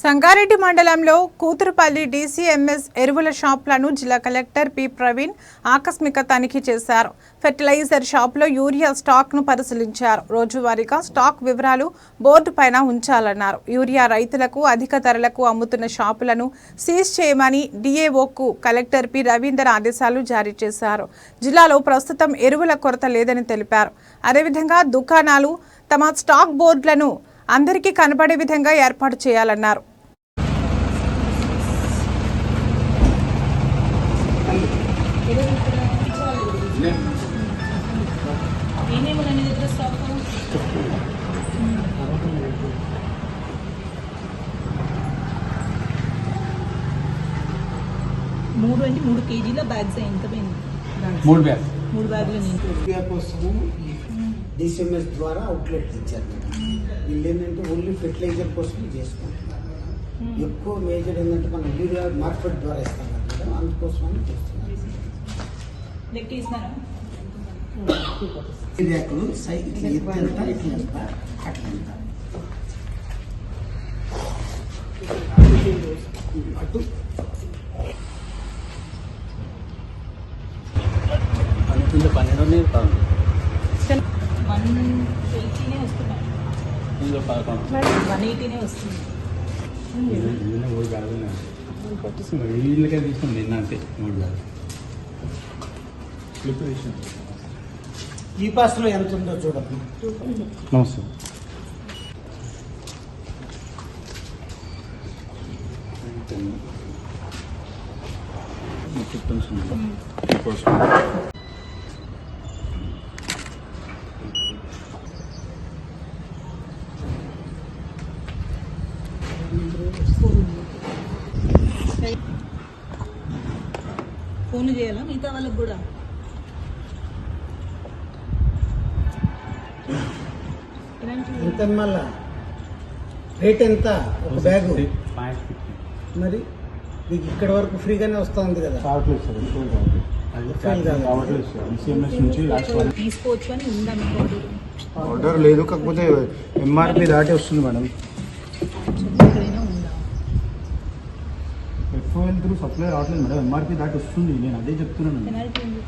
సంగారెడ్డి మండలంలో కూతురుపల్లి డీసీఎంఎస్ ఎరువుల షాపులను జిల్లా కలెక్టర్ పి ప్రవీణ్ ఆకస్మిక తనిఖీ చేశారు. ఫెర్టిలైజర్ షాపులో యూరియా స్టాక్ను పరిశీలించారు. రోజువారీగా స్టాక్ వివరాలు బోర్డు పైన ఉంచాలన్నారు. యూరియా రైతులకు అధిక ధరలకు అమ్ముతున్న షాపులను సీజ్ చేయమని డీఏఓకు కలెక్టర్ పి రవీందర్ ఆదేశాలు జారీ చేశారు. జిల్లాలో ప్రస్తుతం ఎరువుల కొరత లేదని తెలిపారు. అదేవిధంగా దుకాణాలు తమ స్టాక్ బోర్డులను అందరికీ కనబడే విధంగా ఏర్పాటు చేయాలన్నారు. మూడు కేజీల బ్యాగ్స్ ఎంత పోయింది? మూడు బ్యాగులు కోసము డిసిఎంఎస్ ద్వారా అవుట్లెట్ ఇచ్చారు. వీళ్ళు ఏంటంటే ఓన్లీ ఫెర్టిలైజర్ కోసం చేసుకుంటున్నారు. ఎక్కువ మేజర్ ఏంటంటే మనం యూరియా మార్కెట్ ద్వారా ఇస్తాం కదా, అందుకోసమని చేస్తున్నారు. ర్యాకులు ఇట్లా ఎత్త ఇట్లా ఎంత అట్లా ఎంత అటు అనుకుంటే 12 180 వస్తున్నాయి, 180 వస్తుంది. మూడు బ్యాగులు వీళ్ళకే తీసుకుని నిన్న అంతే 3 బ్యాగులు. ఈ పాస్లో ఎంత ఉందో చూడదు. నమస్తే. ఫోన్ చేయాలా మిగతా వాళ్ళకి కూడా? ఎంత మళ్ళా రేట్ ఎంత ఒక బ్యాగు? మరి మీకు ఇక్కడ వరకు ఫ్రీగానే వస్తుంది కదా. తీసుకోవచ్చు అని ఉందా మీకు ఆర్డర్ లేదు, కాకపోతే ఎంఆర్పి దాటి వస్తుంది మేడం. ఎక్కడైనా ఉందా? ఎఫ్ఓఎల్ త్రూ సప్లై రావట్లేదు మేడం, ఎంఆర్పి దాటి వస్తుంది. నేను అదే చెప్తున్నాను. పెనాల్టీ ఉంది.